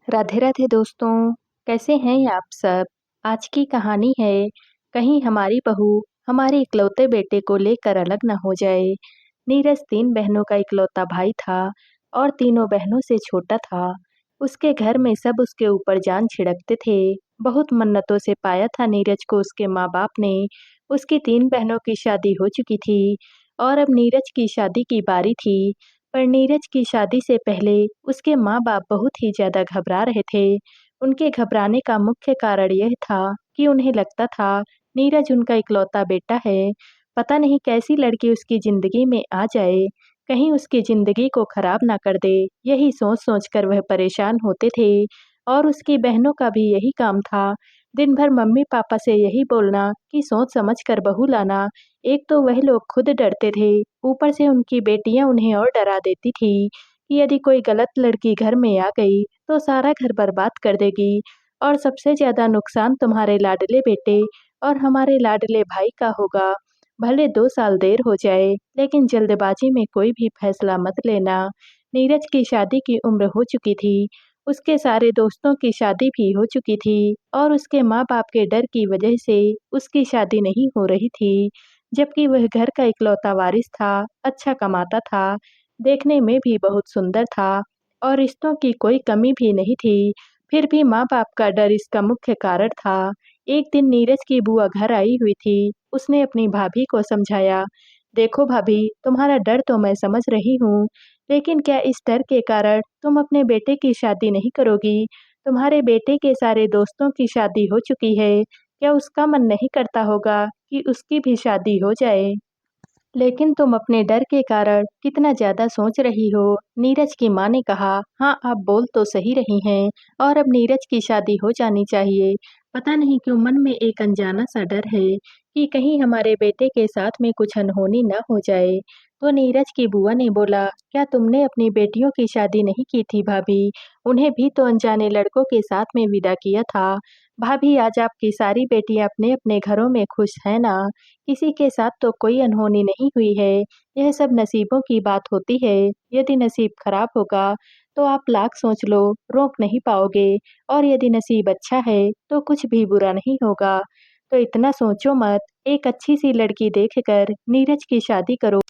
राधे राधे दोस्तों, कैसे हैं आप सब? आज की कहानी है, कहीं हमारी बहू हमारे इकलौते बेटे को लेकर अलग ना हो जाए। नीरज 3 बहनों का इकलौता भाई था और तीनों बहनों से छोटा था। उसके घर में सब उसके ऊपर जान छिड़कते थे। बहुत मन्नतों से पाया था नीरज को उसके माँ-बाप ने। उसकी 3 बहनों की शादी हो चुकी थी और अब नीरज की शादी की बारी थी। पर नीरज की शादी से पहले उसके माँ-बाप बहुत ही ज़्यादा घबरा रहे थे। उनके घबराने का मुख्य कारण यह था कि उन्हें लगता था नीरज उनका इकलौता बेटा है। पता नहीं कैसी लड़की उसकी ज़िंदगी में आ जाए, कहीं उसकी ज़िंदगी को खराब ना कर दे। यही सोच-सोच कर वह परेशान होते थे और उसकी बहनों का भी यही काम था। दिन भर मम्मी-पापा से यही बोलना कि सोच समझ कर बहू लाना। एक तो वह लोग खुद डरते थे, ऊपर से उनकी बेटियां उन्हें और डरा देती थी कि यदि कोई गलत लड़की घर में आ गई तो सारा घर बर्बाद कर देगी और सबसे ज़्यादा नुकसान तुम्हारे लाडले बेटे और हमारे लाडले भाई का होगा। भले 2 साल देर हो जाए, लेकिन जल्दबाजी में कोई भी फैसला मत लेना। नीरज की शादी की उम्र हो चुकी थी, उसके सारे दोस्तों की शादी भी हो चुकी थी और उसके माँ-बाप के डर की वजह से उसकी शादी नहीं हो रही थी। जबकि वह घर का इकलौता वारिस था, अच्छा कमाता था, देखने में भी बहुत सुंदर था और रिश्तों की कोई कमी भी नहीं थी। फिर भी माँ-बाप का डर इसका मुख्य कारण था। एक दिन नीरज की बुआ घर आई हुई थी। उसने अपनी भाभी को समझाया, देखो भाभी, तुम्हारा डर तो मैं समझ रही हूँ, लेकिन क्या इस डर के कारण तुम अपने बेटे की शादी नहीं करोगी? तुम्हारे बेटे के सारे दोस्तों की शादी हो चुकी है, क्या उसका मन नहीं करता होगा कि उसकी भी शादी हो जाए? लेकिन तुम अपने डर के कारण कितना ज़्यादा सोच रही हो। नीरज की माँ ने कहा, हाँ आप बोल तो सही रही हैं और अब नीरज की शादी हो जानी चाहिए। पता नहीं क्यों मन में एक अनजाना सा डर है कि कहीं हमारे बेटे के साथ में कुछ अनहोनी न हो जाए। तो नीरज की बुआ ने बोला, क्या तुमने अपनी बेटियों की शादी नहीं की थी भाभी? उन्हें भी तो अनजाने लड़कों के साथ में विदा किया था। भाभी आज आपकी सारी बेटियां अपने अपने घरों में खुश हैं ना? किसी के साथ तो कोई अनहोनी नहीं हुई है। यह सब नसीबों की बात होती है। यदि नसीब खराब होगा तो आप लाख सोच लो, रोक नहीं पाओगे और यदि नसीब अच्छा है तो कुछ भी बुरा नहीं होगा। तो इतना सोचो मत, एक अच्छी सी लड़की देखकर नीरज की शादी करो।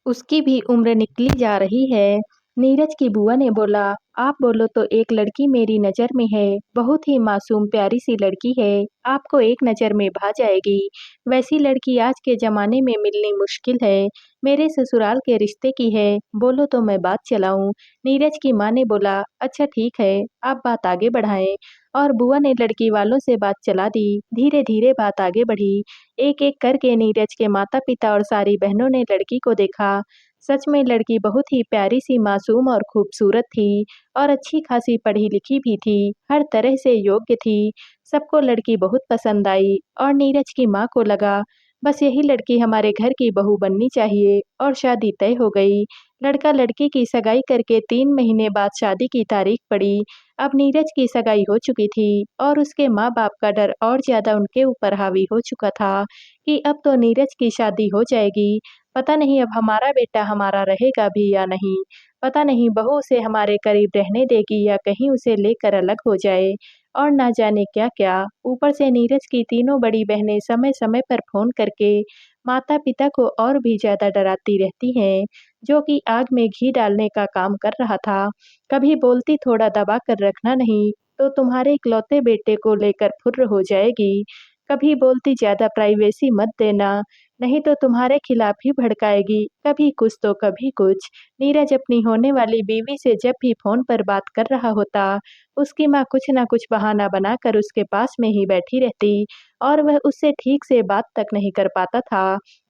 उसकी भी उम्र निकली जा रही है। नीरज की बुआ ने बोला, आप बोलो तो एक लड़की मेरी नज़र में है, बहुत ही मासूम प्यारी सी लड़की है, आपको एक नज़र में भा जाएगी। वैसी लड़की आज के ज़माने में मिलनी मुश्किल है, मेरे ससुराल के रिश्ते की है, बोलो तो मैं बात चलाऊं। नीरज की माँ ने बोला, अच्छा ठीक है, आप बात आगे बढ़ाएं। और बुआ ने लड़की वालों से बात चला दी। धीरे धीरे बात आगे बढ़ी। एक एक करके नीरज के माता पिता और सारी बहनों ने लड़की को देखा। सच में लड़की बहुत ही प्यारी सी मासूम और खूबसूरत थी और अच्छी खासी पढ़ी लिखी भी थी, हर तरह से योग्य थी। सबको लड़की बहुत पसंद आई और नीरज की माँ को लगा बस यही लड़की हमारे घर की बहू बननी चाहिए और शादी तय हो गई। लड़का लड़की की सगाई करके 3 महीने बाद शादी की तारीख पड़ी। अब नीरज की सगाई हो चुकी थी और उसके माँ बाप का डर और ज्यादा उनके ऊपर हावी हो चुका था कि अब तो नीरज की शादी हो जाएगी। पता नहीं अब हमारा बेटा हमारा रहेगा भी या नहीं। पता नहीं बहू उसे हमारे करीब रहने देगी या कहीं उसे लेकर अलग हो जाए और ना जाने क्या-क्या। ऊपर से नीरज की तीनों बड़ी बहनें समय-समय पर फ़ोन करके माता-पिता को और भी ज़्यादा डराती रहती हैं, जो कि आग में घी डालने का काम कर रहा था। कभी बोलती थोड़ा दबा कर रखना नहीं, तो तुम्हारे इकलौते बेटे को लेकर फुर्र हो जाएगी। कभी बोलती ज़्यादा प्राइवेसी मत देना, नहीं तो तुम्हारे खिलाफ ही भड़काएगी, कभी कुछ तो कभी कुछ। नीरज अपनी होने वाली बीवी से जब भी फ़ोन पर बात कर रहा होता, उसकी माँ कुछ न कुछ बहाना बनाकर उसके पास में ही बैठी रहती और वह उससे ठीक से बात तक नहीं कर पाता था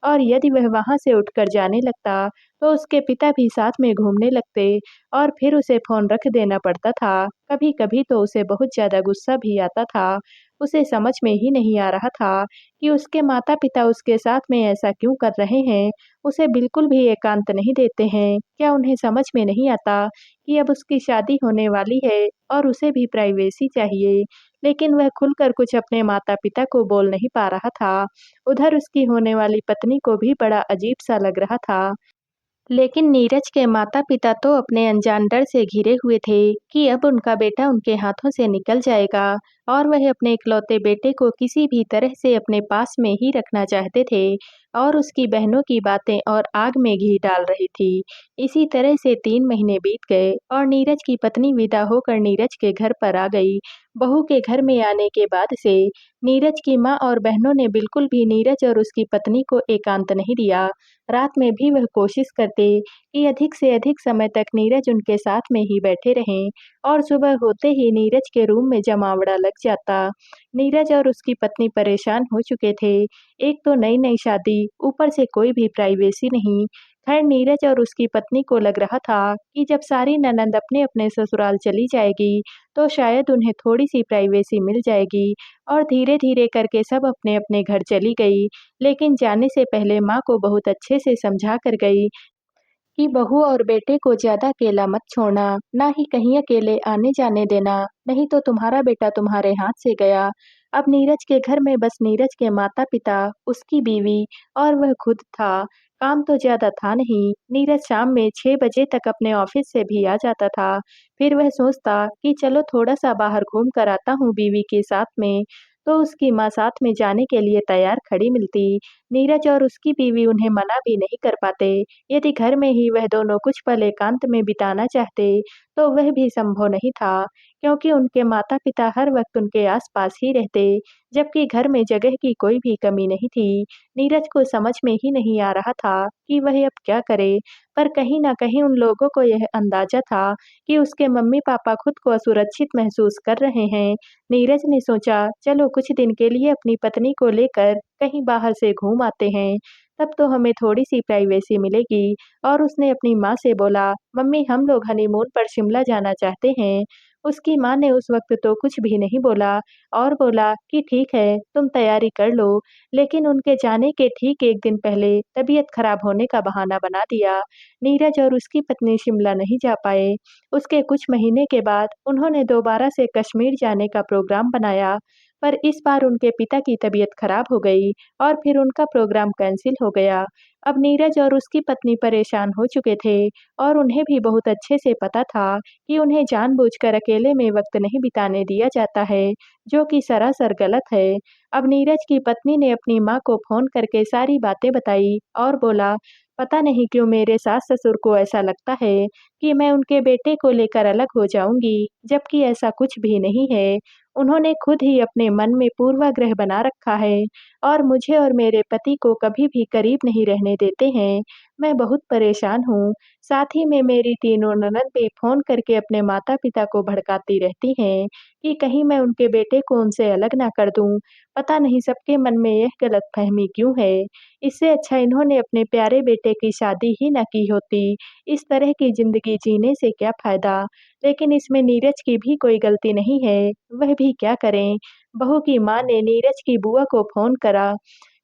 और यदि वह वहाँ से उठकर जाने लगता, तो उसके पिता भी साथ में घूमने लगते और फिर उसे फ़ोन रख देना पड़ता था। कभी-कभी तो उसे बहुत ज़्यादा गुस्सा भी आता था। उसे समझ में ही नहीं आ रहा था कि उसके माता-पिता उसके साथ में ऐसा क्यों कर रहे हैं? उसे बिल्कुल भी एकांत नहीं देते हैं। क्या उन्हें समझ में नहीं आता कि अब उसकी शादी होने वाली है और उसे भी प्राइवेसी चाहिए? लेकिन वह खुलकर कुछ अपने माता-पिता को बोल नहीं पा रहा था। उधर उसकी होने वाली पत्नी को भी बड़ा अजीब-सा लग रहा था। लेकिन नीरज के माता-पिता तो अपने अनजान डर से घिरे हुए थे कि अब उनका बेटा उनके हाथों से निकल जाएगा और वह अपने इकलौते बेटे को किसी भी तरह से अपने पास में ही रखना चाहते थे और उसकी बहनों की बातें और आग में घी डाल रही थी। इसी तरह से 3 महीने बीत गए और नीरज की पत्नी विदा होकर नीरज के घर पर आ गई। बहू के घर में आने के बाद से नीरज की माँ और बहनों ने बिल्कुल भी नीरज और उसकी पत्नी को एकांत नहीं दिया। रात में भी वह कोशिश करते कि अधिक से अधिक समय तक नीरज उनके साथ में ही बैठे रहें और सुबह होते ही नीरज के रूम में जमावड़ा लग जाता। नीरज और उसकी पत्नी परेशान हो चुके थे। एक तो नई-नई शादी, ऊपर से कोई भी प्राइवेसी नहीं। खैर नीरज और उसकी पत्नी को लग रहा था कि जब सारी ननंद अपने-अपने ससुराल चली जाएगी, तो शायद उन्हें थोड़ी-सी प्राइवेसी मिल जाएगी और धीरे-धीरे करके सब अपने-अपने घर चली गई। लेकिन जाने से पहले माँ को बहुत अच्छे से समझा कर गई कि बहू और बेटे को ज़्यादा अकेला मत छोड़ना, ना ही कहीं अकेले आने-जाने देना, नहीं तो तुम्हारा बेटा तुम्हारे हाथ से गया। अब नीरज के घर में बस नीरज के माता-पिता, उसकी बीवी और वह खुद था। काम तो ज़्यादा था नहीं। नीरज शाम में 6 बजे तक अपने ऑफिस से भी आ जाता था। फिर वह सोचता कि चलो थोड़ा-सा बाहर घूम कर आता हूँ बीवी के साथ में, तो उसकी माँ साथ में जाने के लिए तैयार खड़ी मिलती। नीरज और उसकी बीवी उन्हें मना भी नहीं कर पाते। यदि घर में ही वह दोनों कुछ पल एकांत में बिताना चाहते, तो वह भी संभव नहीं था, क्योंकि उनके माता-पिता हर वक़्त उनके आस-पास ही रहते, जबकि घर में जगह की कोई भी कमी नहीं थी। नीरज को समझ में ही नहीं आ रहा था कि वह अब क्या करे, पर कहीं न कहीं उन लोगों को यह अंदाज़ा था कि उसके मम्मी-पापा खुद को असुरक्षित महसूस कर रहे हैं। नीरज ने सोचा, चलो कुछ दिन के लिए अपनी पत्नी को लेकर कहीं बाहर से घूम आते हैं, तब तो हमें थोड़ी-सी प्राइवेसी मिलेगी और उसने अपनी माँ से बोला, "मम्मी हम लोग हनीमून पर शिमला जाना चाहते हैं।" उसकी माँ ने उस वक़्त तो कुछ भी नहीं बोला और बोला कि ठीक है, तुम तैयारी कर लो। लेकिन उनके जाने के ठीक 1 दिन पहले तबीयत खराब होने का बहाना बना दिया। नीरज और उसकी पत्नी शिमला नहीं जा पाए। उसके कुछ महीने के बाद उन्होंने दोबारा से कश्मीर जाने का प्रोग्राम बनाया, पर इस बार उनके पिता की तबीयत खराब हो गई और फिर उनका प्रोग्राम कैंसल हो गया। अब नीरज और उसकी पत्नी परेशान हो चुके थे और उन्हें भी बहुत अच्छे से पता था कि उन्हें जानबूझकर अकेले में वक़्त नहीं बिताने दिया जाता है, जो कि सरासर गलत है। अब नीरज की पत्नी ने अपनी माँ को फ़ोन करके सारी बातें बताई और बोला, "पता नहीं क्यों मेरे सास-ससुर को ऐसा लगता है कि मैं उनके बेटे को लेकर अलग हो जाऊँगी, जबकि ऐसा कुछ भी नहीं है। उन्होंने खुद ही अपने मन में पूर्वाग्रह बना रखा है और मुझे और मेरे पति को कभी भी करीब नहीं रहने देते हैं। मैं बहुत परेशान हूँ। साथ ही में मेरी तीनों ननद भी फ़ोन करके अपने माता-पिता को भड़काती रहती हैं कि कहीं मैं उनके बेटे को उनसे अलग ना कर दूँ। पता नहीं सबके मन में यह गलतफ़हमी क्यों है। इससे अच्छा इन्होंने अपने प्यारे बेटे की शादी ही ना की होती। इस तरह की ज़िंदगी जीने से क्या फ़ायदा? लेकिन इसमें नीरज की भी कोई गलती नहीं है, वह भी क्या करें? बहू की माँ ने नीरज की बुआ को फ़ोन करा,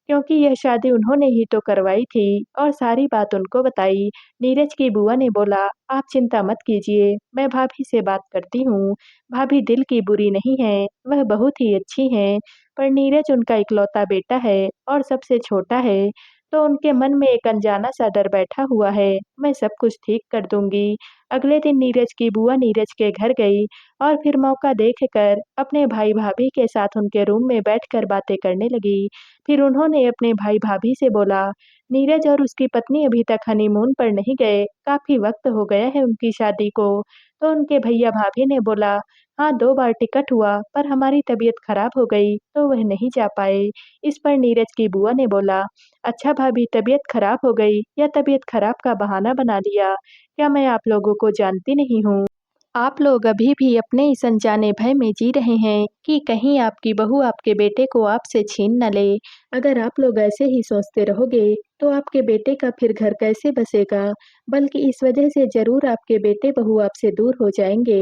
क्योंकि यह शादी उन्होंने ही तो करवाई थी और सारी बात उनको बताई। नीरज की बुआ ने बोला, "आप चिंता मत कीजिए, मैं भाभी से बात करती हूँ। भाभी दिल की बुरी नहीं हैं, वह बहुत ही अच्छी हैं, पर नीरज उनका इकलौता बेटा है और सबसे छोटा है, तो उनके मन में एक अनजाना-सा डर बैठा हुआ है। मैं सब कुछ ठीक कर दूँगी।" अगले दिन नीरज की बुआ नीरज के घर गई और फिर मौका देखकर अपने भाई-भाभी के साथ उनके रूम में बैठकर बातें करने लगी। फिर उन्होंने अपने भाई-भाभी से बोला, "नीरज और उसकी पत्नी अभी तक हनीमून पर नहीं गए, काफ़ी वक़्त हो गया है उनकी शादी को।" तो उनके भैया-भाभी ने बोला, "हाँ, 2 बार टिकट हुआ, पर हमारी तबीयत खराब हो गई, तो वह नहीं जा पाए।" इस पर नीरज की बुआ ने बोला, "अच्छा भाभी, तबीयत खराब हो गई या तबीयत खराब का बहाना बना लिया? क्या मैं आप लोगों को जानती नहीं हूँ? आप लोग अभी भी अपने इस अनजाने भय में जी रहे हैं कि कहीं आपकी बहू आपके बेटे को आपसे छीन न ले। अगर आप लोग ऐसे ही सोचते रहोगे, तो आपके बेटे का फिर घर कैसे बसेगा? बल्कि इस वजह से ज़रूर आपके बेटे-बहू आपसे दूर हो जाएँगे।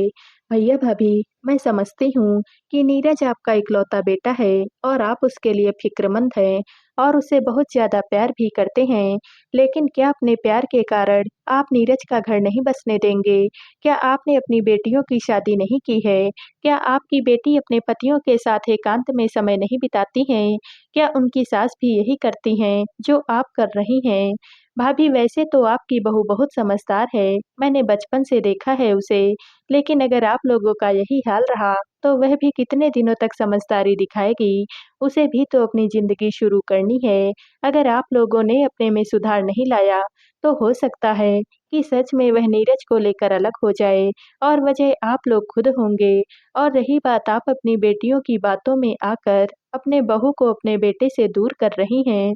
भैया-भाभी, मैं समझती हूँ कि नीरज आपका इकलौता बेटा है और आप उसके लिए फ़िक्रमंद हैं और उसे बहुत ज़्यादा प्यार भी करते हैं। लेकिन क्या अपने प्यार के कारण आप नीरज का घर नहीं बसने देंगे? क्या आपने अपनी बेटियों की शादी नहीं की है? क्या आपकी बेटी अपने पतियों के साथ एकांत में समय नहीं बिताती हैं? क्या उनकी सास भी यही करती हैं, जो आप कर रही हैं? भाभी वैसे तो आपकी बहू बहुत समझदार है, मैंने बचपन से देखा है उसे, लेकिन अगर आप लोगों का यही हाल रहा, तो वह भी कितने दिनों तक समझदारी दिखाएगी? उसे भी तो अपनी ज़िंदगी शुरू करनी है। अगर आप लोगों ने अपने में सुधार नहीं लाया, तो हो सकता है कि सच में वह नीरज को लेकर अलग हो जाए और वजह आप लोग खुद होंगे। और रही बात आप अपनी बेटियों की बातों में आकर अपने बहू को अपने बेटे से दूर कर रही हैं,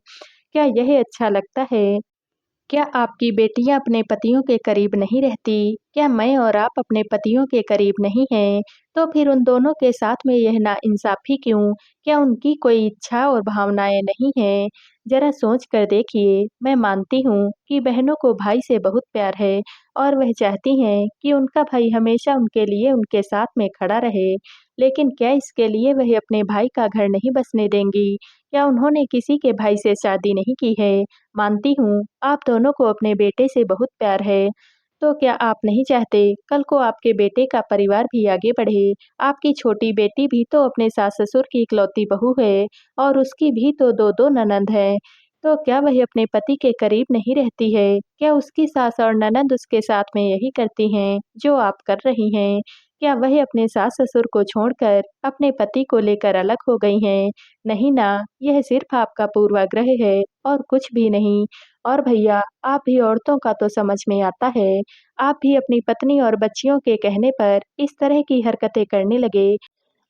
क्या यह अच्छा लगता है? क्या आपकी बेटियाँ अपने पतियों के करीब नहीं रहती? क्या मैं और आप अपने पतियों के करीब नहीं हैं? तो फिर उन दोनों के साथ में यह नाइंसाफ़ी क्यों? क्या उनकी कोई इच्छा और भावनाएँ नहीं हैं? ज़रा सोच कर देखिए, मैं मानती हूँ कि बहनों को भाई से बहुत प्यार है और वह चाहती हैं कि उनका भाई हमेशा उनके लिए उनके साथ में खड़ा रहे। लेकिन क्या इसके लिए वह अपने भाई का घर नहीं बसने देंगी? क्या उन्होंने किसी के भाई से शादी नहीं की है? मानती हूँ, आप दोनों को अपने बेटे से बहुत प्यार है, तो क्या आप नहीं चाहते कल को आपके बेटे का परिवार भी आगे बढ़े? आपकी छोटी बेटी भी तो अपने सास-ससुर की इकलौती बहू है और उसकी भी तो 2-2 ननंद हैं। तो क्या वह अपने पति के करीब नहीं रहती है? क्या उसकी सास और ननंद उसके साथ में यही करती हैं, जो आप कर रही हैं? क्या वह अपने सास-ससुर को छोड़कर अपने पति को लेकर अलग हो गई हैं? नहीं ना, यह सिर्फ़ आपका पूर्वाग्रह है और कुछ भी नहीं। और भैया, आप भी औरतों का तो समझ में आता है, आप भी अपनी पत्नी और बच्चियों के कहने पर इस तरह की हरकतें करने लगे।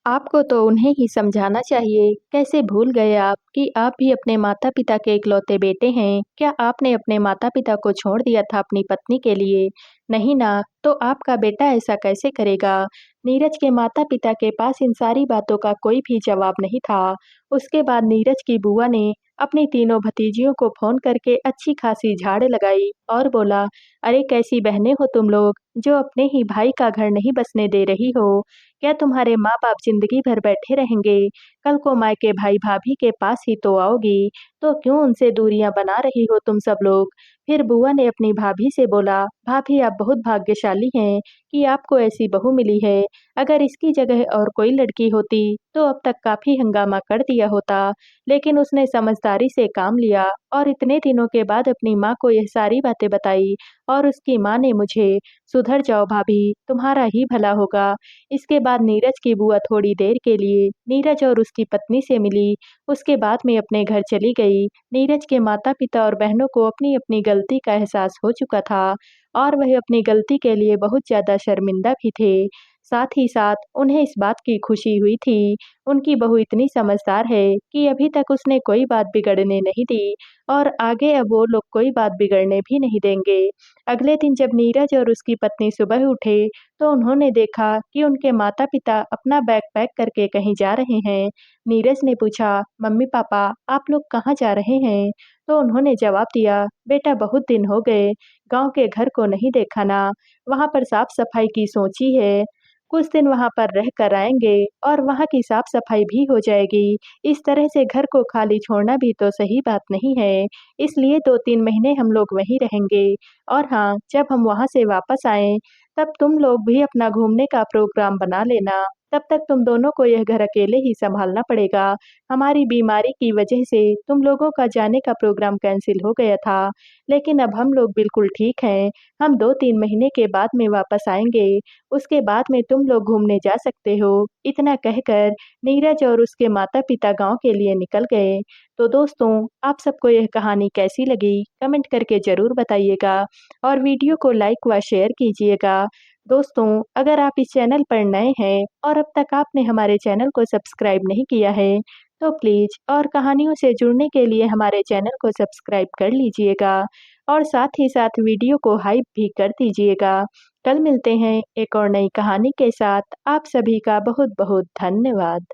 आपको तो उन्हें ही समझाना चाहिए। कैसे भूल गए आप कि आप भी अपने माता-पिता के इकलौते बेटे हैं? क्या आपने अपने माता-पिता को छोड़ दिया था अपनी पत्नी के लिए? नहीं ना, तो आपका बेटा ऐसा कैसे करेगा? नीरज के माता-पिता के पास इन सारी बातों का कोई भी जवाब नहीं था। उसके बाद नीरज की बुआ ने अपनी तीनों भतीजियों को फ़ोन करके अच्छी खासी झाड़ लगाई और बोला, "अरे कैसी बहनें हो तुम लोग, जो अपने ही भाई का घर नहीं बसने दे रही हो? क्या तुम्हारे माँ-बाप ज़िंदगी भर बैठे रहेंगे? कल को मायके भाई-भाभी के पास ही तो आओगी, तो क्यों उनसे दूरियाँ बना रही हो तुम सब लोग?" फिर बुआ ने अपनी भाभी से बोला, "भाभी आप बहुत भाग्यशाली हैं कि आपको ऐसी बहू मिली है। अगर इसकी जगह और कोई लड़की होती, तो अब तक काफ़ी हंगामा कर दिया होता। लेकिन उसने समझदारी से काम लिया और इतने दिनों के बाद अपनी माँ को यह सारी बातें बताई और उसकी माँ ने मुझे, 'सुधर जाओ भाभी, तुम्हारा ही भला होगा।' इसके बाद नीरज की बुआ थोड़ी देर के लिए नीरज और उसकी पत्नी से मिली, उसके बाद में अपने घर चली गई। नीरज के माता-पिता और बहनों को अपनी-अपनी गलती का एहसास हो चुका था और वह अपनी गलती के लिए बहुत ज़्यादा शर्मिंदा भी थे। साथ ही साथ उन्हें इस बात की खुशी हुई थी, उनकी बहू इतनी समझदार है कि अभी तक उसने कोई बात बिगड़ने नहीं दी और आगे अब वो लोग कोई बात बिगड़ने भी नहीं देंगे। अगले दिन जब नीरज और उसकी पत्नी सुबह उठे, तो उन्होंने देखा कि उनके माता-पिता अपना बैग पैक करके कहीं जा रहे हैं। नीरज ने पूछा, "मम्मी-पापा, आप लोग कहाँ जा रहे हैं?" तो उन्होंने जवाब दिया, "बेटा बहुत दिन हो गए, गाँव के घर को नहीं देखा ना, वहाँ पर साफ-सफाई की सोची है। कुछ दिन वहाँ पर रह कर आएँगे और वहाँ की साफ-सफाई भी हो जाएगी। इस तरह से घर को खाली छोड़ना भी तो सही बात नहीं है, इसलिए 2-3 महीने हम लोग वहीं रहेंगे। और हाँ, जब हम वहाँ से वापस आएँ, तब तुम लोग भी अपना घूमने का प्रोग्राम बना लेना। तब तक तुम दोनों को यह घर अकेले ही सँभालना पड़ेगा। हमारी बीमारी की वजह से तुम लोगों का जाने का प्रोग्राम कैंसल हो गया था, लेकिन अब हम लोग बिल्कुल ठीक हैं। हम 2-3 महीने के बाद में वापस आएँगे, उसके बाद में तुम लोग घूमने जा सकते हो।" इतना कहकर नीरज और उसके माता-पिता गाँव के लिए निकल गए। तो दोस्तों, आप सबको यह कहानी कैसी लगी? कमेंट करके ज़रूर बताइएगा और वीडियो को लाइक व शेयर कीजिएगा। दोस्तों, अगर आप इस चैनल पर नए हैं और अब तक आपने हमारे चैनल को सब्सक्राइब नहीं किया है, तो प्लीज़ और कहानियों से जुड़ने के लिए हमारे चैनल को सब्सक्राइब कर लीजिएगा और साथ ही साथ वीडियो को हाइप भी कर दीजिएगा। कल मिलते हैं एक और नई कहानी के साथ। आप सभी का बहुत-बहुत धन्यवाद।